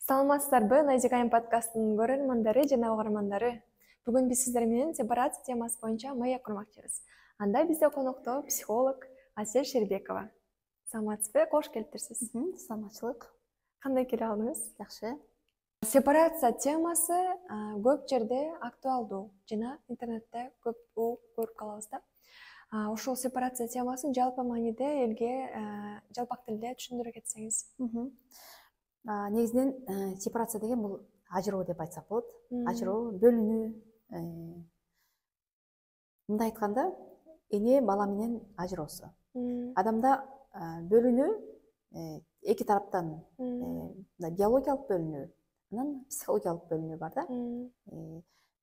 Саламатсыздарбы, Найзигайым подкастынын көрөрмандары жана угармандары. Бүгүн биз сиздер менен сепарация темасы боюнча маек курмакчыбыз. Анда бизде конокто психолог Асель Шербекова. Саламатсызбы, кош келиптирсиз. Саламатчылык. Кандай келе алдыңыз? Жакшы. Сепарация темасы көп жерде актуалдуу жана интернетте көп көрүп калабыз да. Ошол сепарация темасын жалпы мааниде элге жалпак тилде түшүндүрө кетсеңиз. Негизинен сепарация деген бул ажыроо деп айтсак болот. Ажыроо, бөлүнүү. Мындай айтканда, эне бала менен ажыроосу. Адамда бөлүнүү эки тараптан биологиялык бөлүнүү, анан психологиялык бөлүнүү бар да.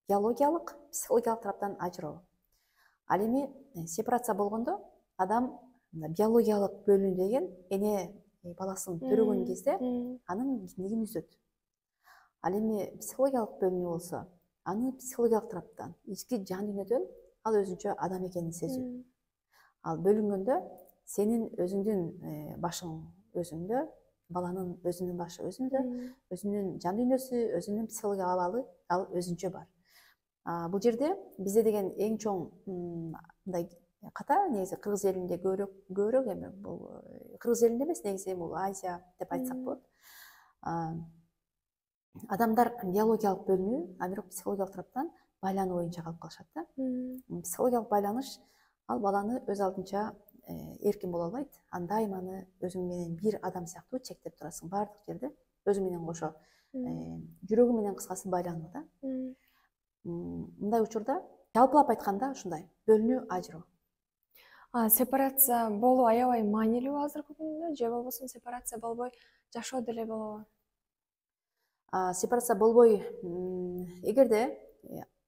Биологиялык, психологиялык тараптан ажыроо. Ал эми сепарация болгондо адам биологиялык бөлүнүү деген эне баласын төрөгөн кезде анын киндигин үзөт. Ал эми психологиялык бөлүнүү болсо, аны психологиялык тараптан, ички жан дүйнөдөн ал өзүнчө адам экенин сезүү. Ал бөлүнгөндө сенин өзүңдүн башың өзүңдө, баланын өзүнүн башы өзүндө, өзүнүн жан дүйнөсү, өзүнүн психологиялык абалы ал өзүнчө бар. Бул жерде бизде деген эң чоң мындай ката негизи кыргыз элинде көбүрөөк эми бул кыргыз элинде эмес, негизи бул Азия деп айтсак болот. Адамдар биологиялык бөлүнүү, а бирок психологиялык тараптан байлануу боюнча калып калышат да. Психологиялык байланыш ал баланы өз алдынча эркин боло албайт. Андай аны өзүң менен бир адам сыяктуу чектеп турасың. Баардык жерде өзү менен кошо жүрөгү менен кыскасы байлануу да. Мындай учурда жалпылап айтканда ушундай бөлүнүү, ажыроо. Сепарация болуу аябай маанилүү азыркы күндө, же болбосо сепарация болбой жашоо деле болобу? Сепарация болбой, эгерде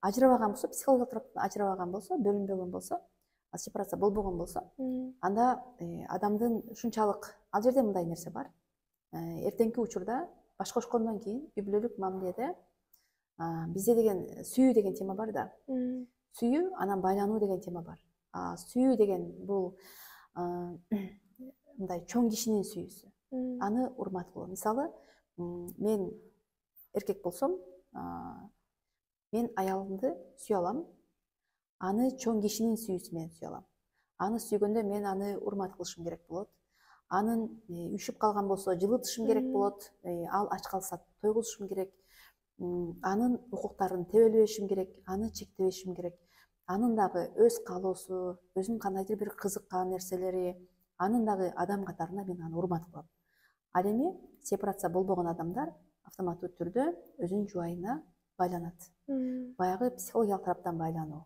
ажырабаган болсо, психологиялык тараптан ажырабаган болсо, бөлүнбөгөн болсо, сепарация болбогон болсо, анда адамдын ушунчалык, ал жерде мындай нерсе бар. Эртеңки учурда баш кошкондон кийин үй бүлөлүк мамиледе бизде деген сүйүү деген тема бар да. Сүйүү, анан байлануу деген тема бар. Сүйүү деген бул мындай чоң кишинин сүйүүсү. Аны урмат кылуу. Мисалы, мен эркек болсом, мен аялымды сүйө алам. Аны чоң кишинин сүйүүсү менен сүйө алам. Аны сүйгөндө мен аны урмат кылышым керек болот. Анын үшүп калган болсо жылытышым керек болот. Ал ач калса тойгузушум керек. Анын укуктарын тебелбешим керек, аны чектебешим керек. Анын дагы өз каалоосу, өзүнүн кандайдыр бир кызыккан нерселери, анын дагы адам катарында мен аны урмат кылам. Ал эми сепарация болбогон адамдар автоматтуу түрдө өзүнүн жубайына байланат. Баягы психологиялык тараптан байлануу.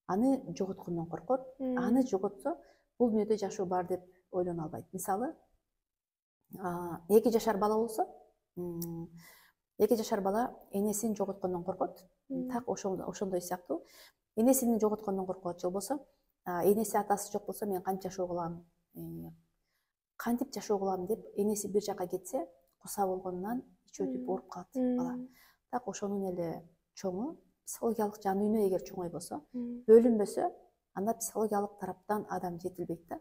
Аны жоготкондон коркот. Аны жоготсо, бул дүйнөдө жашоо бар деп ойлоно албайт. Мисалы, 2 жашар бала болсо, 2 жашар бала энесин жоготкондон коркот. Так ошондой сыяктуу. Энесин жоготкондон коркот, же болбосо энеси атасы жок болсо мен кантип жашоо кылам? Кантип жашоо кылам деп энеси бир жака кетсе, куса болгонунан ичи өтүп ооруп калат бала. Так ошонун эле чоңу психологиялык жан дүйнө эгер чоңой болсо, бөлүнбөсө, анда психологиялык тараптан адам жетилбейт да.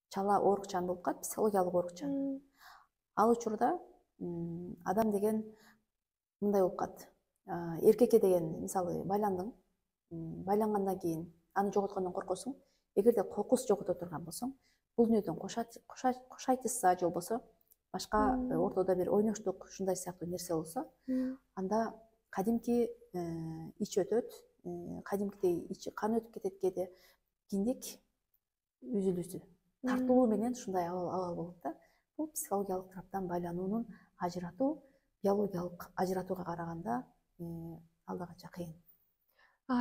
Чала оорукчан болуп калат, психологиялык оорукчан. Ал учурда адам деген мындай болуп калат. Эркекке деген, мисалы, байландың, байлангандан кийин аны жоготкондон коркосуң. Эгерде кокус жогото турган болсоң, бул дүйнөдөн кош айтышса, же болбосо башка ортодо бир ойноштук ушундай сыяктуу нерсе болсо, анда кадимки ич өтөт, кадимкидей кан өтүп кетет кээде, киндик үзүлүүсү, тартылуу менен ушундай абал болот да. Бул психологиялык тараптан байлануунун ажыратуу, биологиялык ажыратууга караганда ал да канча кыйын.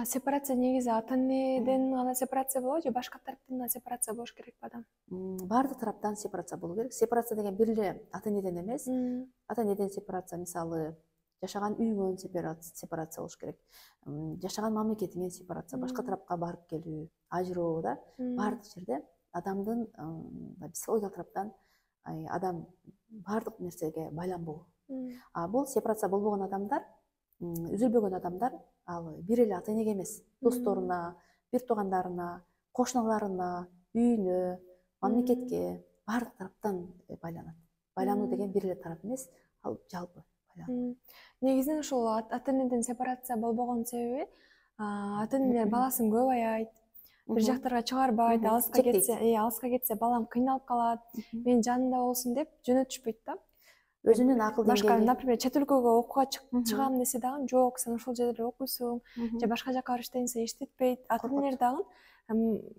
Сепарация негизи ата энеден гана сепарация болобу, же башка тараптан да сепарация болуш керекпи адам? Баардык тараптан сепарация болуу керек. Сепарация деген бир эле ата энеден эмес. Ата энеден сепарация, мисалы, жашаган үйүңөн сепарация болуш керек. Жашаган мамлекетиңен сепарация, башка тарапка барып келүү, ажыроо да. Баардык жерде адамдын психологиялык тараптан адам баардык нерсеге байланбоо. Бул сепарация болбогон адамдар, үзүлбөгөн адамдар, ал бир эле ата энеге эмес, досторуна, бир туугандарына, кошуналарына, үйүнө, мамлекетке, баардык тараптан байланат. Байлануу деген бир эле тарап эмес, ал жалпы ойлоном. Негизинен ушул ата энеден сепарация болбогон себеби ата энелер баласын көп аябайт, бир жактарга чыгарбайт, алыска кетсе балам кыйналып калат, менин жанымда болсун деп жөнөтүшпөйт да. Өзүнүн акыл Башка, деңгээли, например, чет өлкөгө окууга чыгам десе дагы жок, сен ошол жерде эле окуйсуң, же башка жака барып иштейин десе иштетпейт. Ата энелер дагы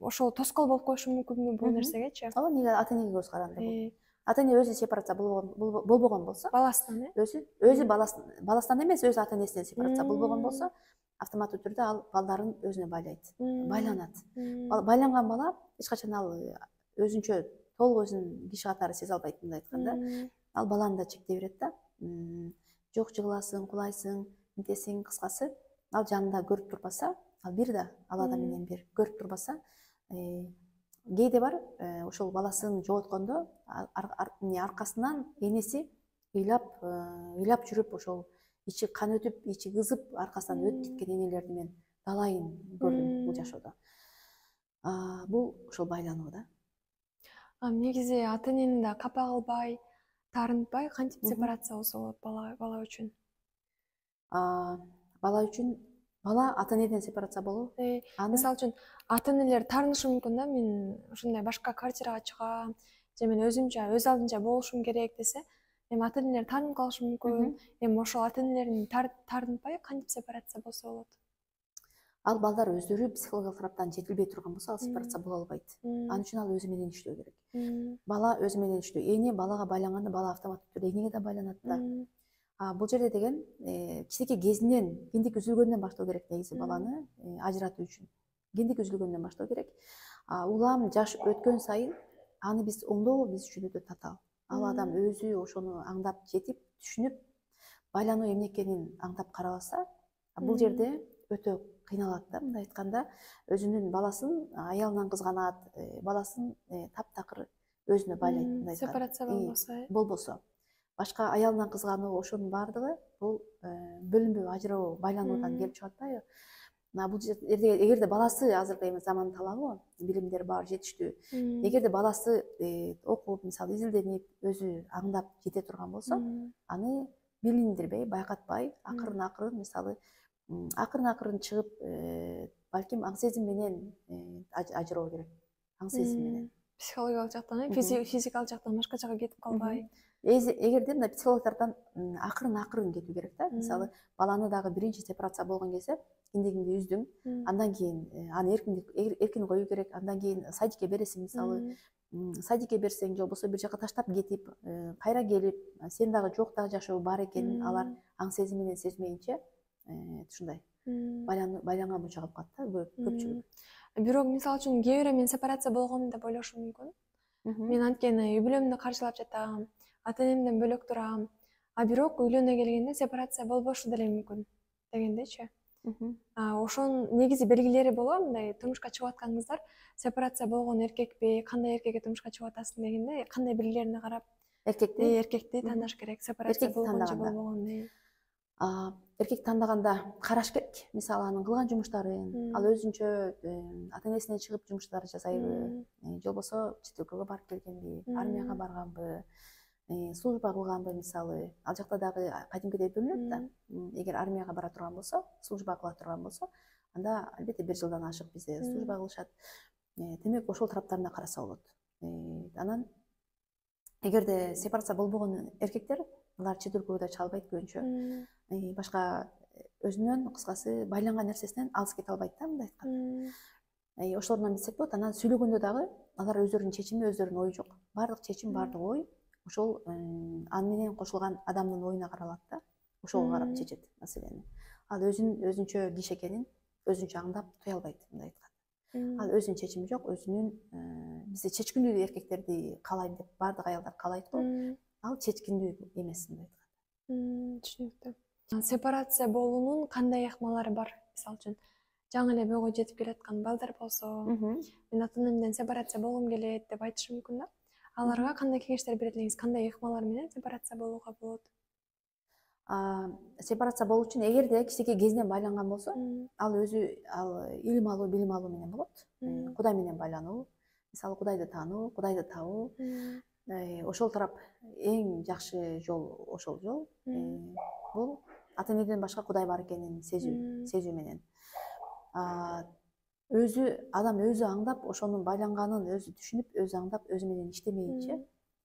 ошол тоскоол болуп колушу мүмкүнбү бул нерсегечи? ооба, эмнеге ата энеге көз каранды бул? Ата эне өзү сепарация болбогон болсо, Баласынан, өзү баласынан эмес, өзү ата энесинен сепарация болбогон болсо, автоматтуу түрдө ал балдарын өзүнө байлайт, байланат. Байланган бала эч качан ал өзүнчө толук өзүн киши катары сезе албайт, мындай айтканда. Ал баланы да чектей берет да. Жок, жыгыласың, кулайсың, мынтесиң, кыскасы, ал жанында көрүп турбаса, ал бир да ал адам менен бир көрүп турбаса, кээде бар, ошол баласын жоготкондо аркасынан энеси ыйлап жүрүп, ошол ичи кан өтүп, ичи кызып, аркасынан өтүп кеткен энелерди мен талайын көрдүм бул жашоодо. Бул ошол байлануу да. Негизи ата энени да капа кылбай, таарынтпай кантип сепарация болсо болот бала үчүн? Бала үчүн бала ата энеден сепарация болуу. Мисалы үчүн ата энелер таарынышы мүмкүн да, мен ушундай башка квартирага чыгам, же мен өзүмчө өз алдынча болушум керек десе, эми ата энелер таарынып калышы мүмкүн. Эми ошол ата энелерин таарынтпай кантип сепарация болсо болот? Ал балдар өздөрү психологиялык тараптан жетилбей турган болсо, ал сепарация боло албайт. Ал үчүн ал өзү менен иштөө керек. Бала өзү менен иштөө. Эне балага байланганда бала автоматтуу түрдө энеге да байланат да. Бул жерде деген кичинекей кезинен, киндик үзүлгөндөн баштоо керек негизи баланы ажыратуу үчүн. Киндик үзүлгөндөн баштоо керек. Улам жаш өткөн сайын аны биз оңдоо биз үчүн өтө татаал. Ал адам өзү ошону аңдап жетип, түшүнүп, байлануу эмне экенин аңдап карабаса, бул жерде өтө кыйналат да. Мындай айтканда, өзүнүн баласын аялынан кызганат, баласын таптакыр өзүнө байлайт, мындай айтканда. Сепарация болбосо. Башка аялынан кызгануу, ошонун баардыгы бул бөлүнбөө, ажыроо, байлануудан келип чыгат да. Бул жерде эгерде баласы азыркы замандын талабы, билимдер бар, жетиштүү. Эгерде баласы окуп, мисалы изилденип, өзү аңдап жете турган болсо, аны билиндирбей, байкатпай, акырын мисалы акырын чыгып, балким аң сезим менен ажыроо керек. Аң сезим менен. Психологиялык жактан, физикалык жактан башка жака кетип калбай. Эгерде мындай психологиялык тараптан акырын кетүү керек да. Мисалы, баланы дагы биринчи сепарация болгон кезде киндигиңди үздүң, андан кийин аны эркин коюу керек, андан кийин садикке бересиң, мисалы, садикке берсең, же болбосо бир жака таштап кетип, кайра келип, сен дагы жок дагы жашоо бар экенин алар аң сезим менен сезмейинче, ушундай байланган мынча калып калат да көпчүлүк. Бирок мисалы үчүн кээ бирөө мен сепарация болгон деп ойлошу мүмкүн. Мен анткени үй бүлөмдү каржылап жатам, ата энемден бөлөк турам, бирок үйлөнө келгенде сепарация болбошу деле мүмкүн дегендейчи. Ошонун негизи белгилери болобу, мындай турмушка чыгып аткан кыздар сепарация болгон эркекпи, кандай эркекке турмушка чыгып атасың дегенде кандай белгилерине карап эркекти тандаш керек, сепарация болгон же болбогон. Эркек тандаганда караш керек, мисалы анын кылган жумуштарын, ал өзүнчө ата энесинен чыгып жумуштар жасайбы, же болбосо чет өлкөгө барып келгенби, армияга барганбы, служба кылганбы, мисалы. Ал жакта дагы кадимкидей бөлүнөт да. Эгер армияга бара турган болсо, служба кыла турган болсо, анда албетте 1 жылдан ашык бизде служба кылышат. Демек, ошол тараптарына караса болот. Анан эгерде сепарация болбогон эркектер, алар чет өлкөгө да чыга албайт көбүнчө. Башка өзүнөн, кыскасы, байланган нерсесинен алыс кете албайт да, мындай айтканда. Ошолорунан билсек болот. Анан сүйлөгөндө дагы алар өздөрүнүн чечими, өздөрүнүн ою жок. Бардык чечим, бардык ой ошол аны менен кошулган адамдын оюна каралат да. Ошого карап чечет маселени. Ал өзүнчө киши экенин өзүнчө аңдап туя албайт, мындай айтканда. Ал өзүнүн чечими жок, өзүнүн бизде чечкиндүү эркектерди каалайм деп бардык аялдар каалайт го. Ал чечкиндүү эмес, мындай айтканда. Түшүнүктүү. Сепарация болуунун кандай ыкмалары бар? Мисалы үчүн, жаңы эле бойго жетип келаткан балдар болсо, мен ата энемден сепарация болгум келет деп айтышы мүмкүн да. Аларга кандай кеңештер берет элеңиз? Кандай ыкмалар менен сепарация болууга болот? Сепарация болуу үчүн эгерде кичинекей кезинен байланган болсо, ал өзү илим алуу, билим алуу менен болот. Кудай менен байлануу, мисалы Кудайды таануу, Кудайды табуу. Ошол тарап эң жакшы жол ошол жол. бул ата энеден башка Кудай бар экенин сезүү менен. Адам өзү аңдап, ошонун байланганын өзү түшүнүп, өзү аңдап, өзү менен иштемейинче,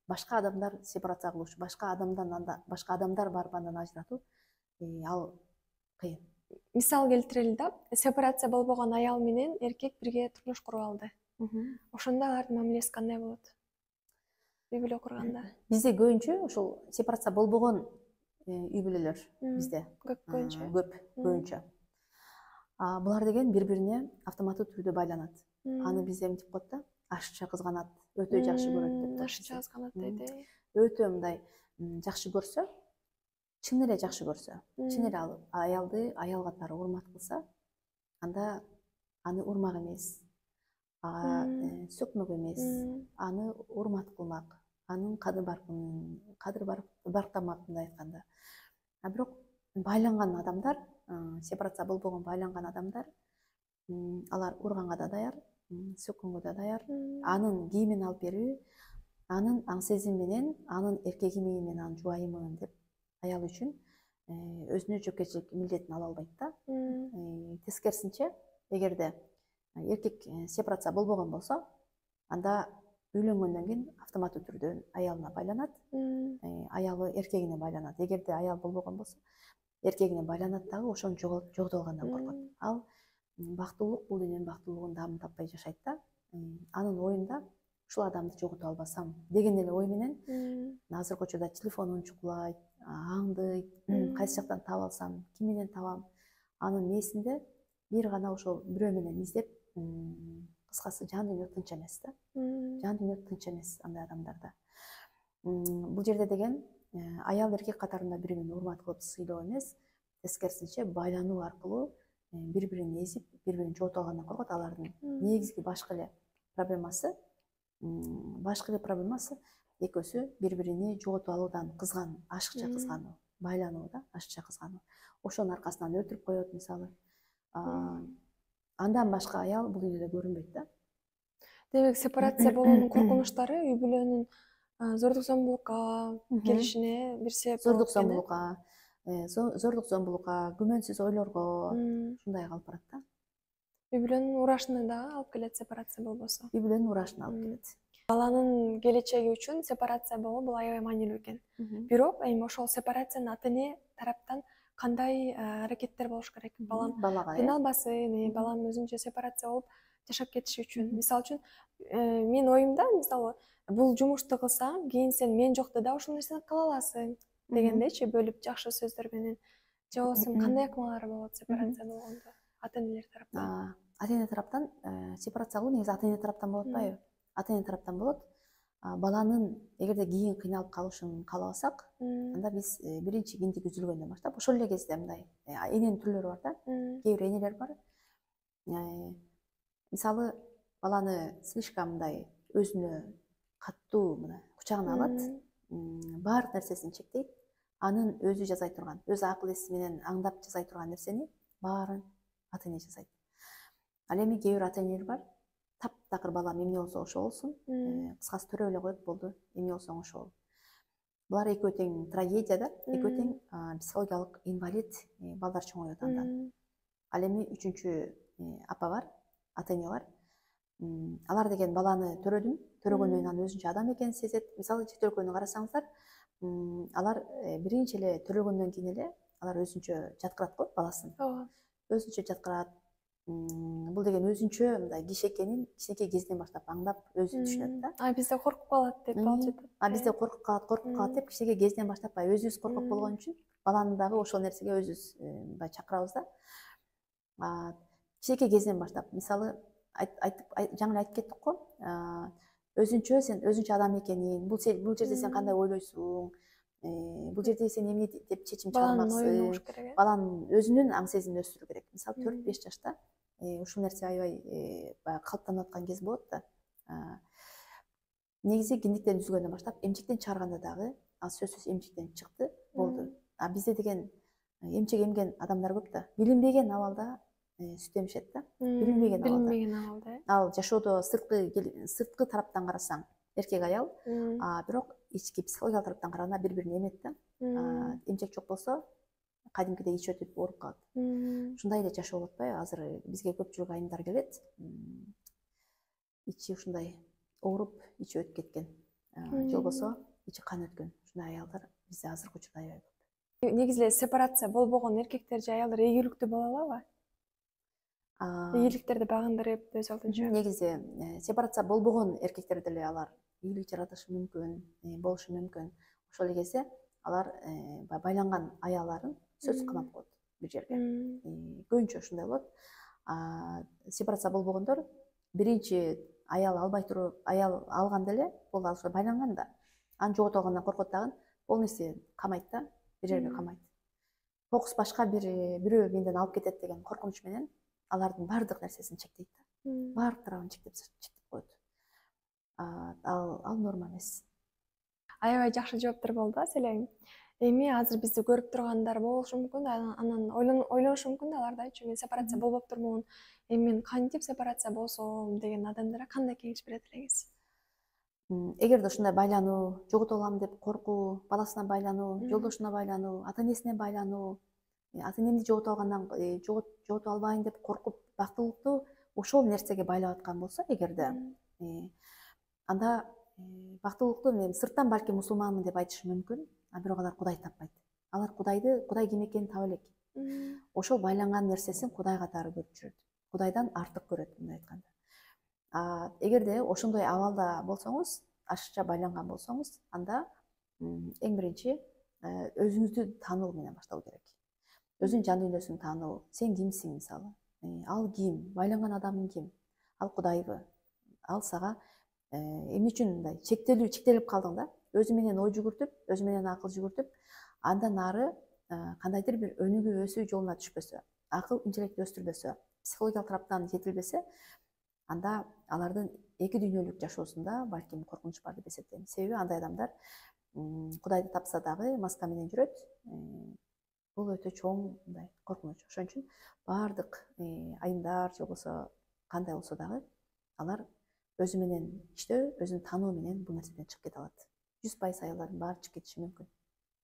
башка адамдар сепарация кылушу, башка адамдар барып андан ажыратуу, ал кыйын. Мисал келтирели да, сепарация болбогон аял менен эркек бирге турмуш куруп алды. Ошондо алардын мамилеси кандай болот? Үй бүлө курганда. Бизде көбүнчө ошол сепарация болбогон үй бүлөлөр бизде көп көбүнчө. Булар деген бири-бирине автоматтуу түрдө байланат. Аны бизде эмнетип коет да, ашыкча кызганат, өтө жакшы көрөт деп. Ашыкча кызганат дейт. Өтө мындай жакшы көрсө, чын эле жакшы көрсө, чын эле аялды аял катары урмат кылса, анда аны урмак эмес, сөкмөк эмес, аны урмат кылмак, анын кадыр барктамак, мындай айтканда. Бирок байланган адамдар, сепарация болбогон байланган адамдар, алар урганга да даяр, сөккөнгө да даяр, анын кийимин алып берүү, анын аң сезими менен, анын эркегими мен анын жубайымын деп аял үчүн өзүнө жоопкерчилик милдетин ала албайт да. Тескерисинче, эгерде эркек сепарация болбогон болсо, анда үйлөнгөндөн кийин автоматтуу түрдө аялына байланат, аялы эркегине байланат. Эгерде аял болбогон болсо, эркегине байланат дагы, ошону жоготуп алгандан коркот. Ал бактылуулук, бул дүйнөнүн бактылуулугун даамын таппай жашайт да. Анын оюнда ушул адамды жоготуп албасам деген эле ой менен азыркы учурда телефонун чукулайт, аңдыйт, кайсы жактан таап алсам, ким менен табам. Анын мээсинде бир гана ошол бирөө менен издеп, кыскасы жан дүйнө тынч эмес да. Жан дүйнө тынч эмес андай адамдарда. Бул жерде деген аял эркек катарында бири-бирин урмат кылып сыйлоо эмес, тескерисинче байлануу аркылуу бири-бирин эзип, бири-бирин жоготуп алгандан коркот. Алардын негизги башкы эле проблемасы экөөсү бири-бирини жоготуп алуудан кызгануу, ашыкча кызгануу, байлануу да, ашыкча кызгануу. Ошонун аркасынан өлтүрүп коет мисалы. Андан башка аял бул дүйнөдө көрүнбөйт да. Демек, сепарация болуунун коркунучтары үй бүлөнүн зордук зомбулукка келишине бир себеп болот экен. Зордук зомбулукка, күмөнсүз ойлорго, ушундайга алып барат да. Үй бүлөнүн урашына дагы алып келет сепарация болбосо. Үй бүлөнүн урашына алып келет. Баланын келечеги үчүн сепарация болуу бул аябай маанилүү экен. Бирок эми ошол сепарациянын ата эне тараптан кандай аракеттер болуш керек? Балам кыйналбасын, балам өзүнчө сепарация болуп жашап кетиши үчүн. Мисалы үчүн, менин оюмда, мисалы, бул жумушту кылсаң, кийин сен мен жокто да ушул нерсени кыла аласың дегендейчи, бөлүп жакшы сөздөр менен. Же болбосо кандай ыкмалары болот сепарация болгондо ата энелер тараптан? Ата эне тараптан сепарация кылуу негизи ата эне тараптан болот атпайбы? Ата эне тараптан болот. Баланын эгерде кийин кыйналып калышын каалабасак, анда биз биринчи киндик үзүлгөндөн баштап, ошол эле кезде мындай эненин түрлөрү бар да. Кээ бир энелер бар. Мисалы, баланы слишком мындай өзүнө катуу мына кучагына алат, баардык нерсесин чектейт, анын өзү жасай турган, өз акыл эси менен аңдап жасай турган нерсени баарын ата эне жасайт. Ал эми кээ бир ата энелер бар, таптакыр балам эмне болсо ошо болсун, кыскасы төрөп эле коет, болду, эмне болсоң ошо бол. Булар экөө тең трагедия да, экөө тең психологиялык инвалид балдар чоңойот андан. Ал эми үчүнчү апа бар, ата эне бар. Алар деген баланы төрөгөндөн кийин анын өзүнчө адам экенин сезет. Мисалы, чет өлкөнү карасаңыздар, алар биринчи эле төрөгөндөн кийин эле алар өзүнчө жаткырат го баласын. Өзүнчө жаткырат. Бул деген өзүнчө мындай киши экенин кичинекей кезинен баштап аңдап өзү түшүнөт да. Бизде коркуп калат деп алчу. Бизде коркуп калат деп кичинекей кезинен баштап өзүбүз коркок болгон үчүн баланы дагы ошол нерсеге өзүбүз мындай чакырабыз да. Кичинекей кезинен баштап, мисалы, жаңы эле айтып кеттик го, сен өзүнчө адам экенин, бул жерде сен кандай ойлойсуң, бул жерде сен эмне деп чечим чыгармаксың, баланын өзүнүн аң сезимин өстүрүү керек. Мисалы, 4-5 жашта ушул нерсе аябай калыптанып аткан кез болот да. Негизи киндиктен үзүлгөндөн баштап эмчектен чыгарганда дагы, ал сөзсүз эмчектен чыкты, болду. Бизде деген эмчек эмген адамдар көп да. Билинбеген абалда сүт эмишет да. Билинбеген абалда. Ал жашоодо сырткы тараптан карасаң эркек аял, бирок ички психологиялык тараптан караганда бири-бирин эмет да. Эмчек жок болсо кадимкидей ич өтүп ооруп калат. Ушундай эле жашоо болуп атпайбы? Азыр бизге көпчүлүк айымдар келет. Ичи ушундай ооруп, ичи өтүп кеткен. Же болбосо ичи кан өткөн. Ушундай аялдар бизде азыркы учурда аябай көп. Негизи эле сепарация болбогон эркектер же аялдар ийгиликтүү боло алабы? Ийгиликтерди багындырып өз алдынча. Негизи сепарация болбогон эркектер деле алар ийгилик жаратышы мүмкүн, болушу мүмкүн. Ошол эле кезде алар байланган аялдарын сөзсүз камап коет бир жерге. Көбүнчө ушундай болот. Сепарация болбогондор биринчи аял албай туруп, аял алганда эле болду, ал байланган да. Аны жоготуп алгандан коркот дагы, полностью камайт да, бир жерге камайт. Кокус башка бирөө менден алып кетет деген коркунуч менен алардын баардык нерсесин чектейт да. Баардык тарабын чектеп коет. Ал норма эмес. Аябай жакшы жооптор болду, Селең. Эми азыр бизди көрүп тургандар болушу мүмкүн, анан ойлонушу мүмкүн да алардачы, мен сепарация болбоп турмун, эми мен кантип сепарация болсом деген адамдарга кандай кеңеш берет элеңиз? Эгерде ушундай байлануу, жоготуп алам деп коркуу, баласына байлануу, жолдошуна байлануу, ата энесине байлануу, ата энемди жоготуп алгандан жоготуп албайын деп коркуп, бактылыктуу ошол нерсеге байлап аткан болсо, эгерде анда бактылыктуу мен сырттан балки мусулманмын деп айтышы мүмкүн, бирок алар Кудай таппайт. Алар Кудай ким экенин таба элек. Ошол байланган нерсесин Кудай катары көрүп жүрөт. Кудайдан артык көрөт, мындай айтканда. Эгерде ошондой абалда болсоңуз, ашыкча байланган болсоңуз, анда эң биринчи өзүңүздү таануу менен башталуу керек. Өзүнүн жан дүйнөсүн таануу. Сен кимсиң, мисалы? Ал ким? Байланган адам ким? Ал Кудайбы? Ал сага эмне үчүн мындай чектелип калдың да? Өзү менен ой жүгүртүп, өзү менен акыл жүгүртүп, андан ары кандайдыр бир өнүгүү өсүү жолуна түшпөсө, акыл интеллект өстүрбөсө, психологиялык тараптан жетилбесе, анда алардын эки дүйнөлүк жашоосунда балким коркунуч бар деп эсептейм. Себеби андай адамдар Кудайды тапса дагы маска менен жүрөт. Бул өтө чоң мындай коркунуч. Ошон үчүн баардык айымдар же болбосо кандай болсо дагы алар өзү менен иштөө, өзүн таануу менен бул нерседен чыгып кете алат. 100% аялдардын баары чыгып кетиши мүмкүн.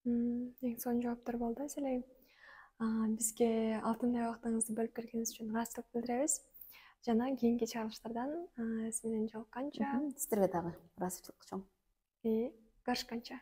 Эң сонун жооптор болду, Селең. Бизге алтындай убактыңызды бөлүп келгениңиз үчүн ыраазычылык билдиребиз. Жана кийинки чыгарылыштардан сиз менен жолукканча Сиздерге дагы ыраазычылык чоң. Көрүшкөнчө.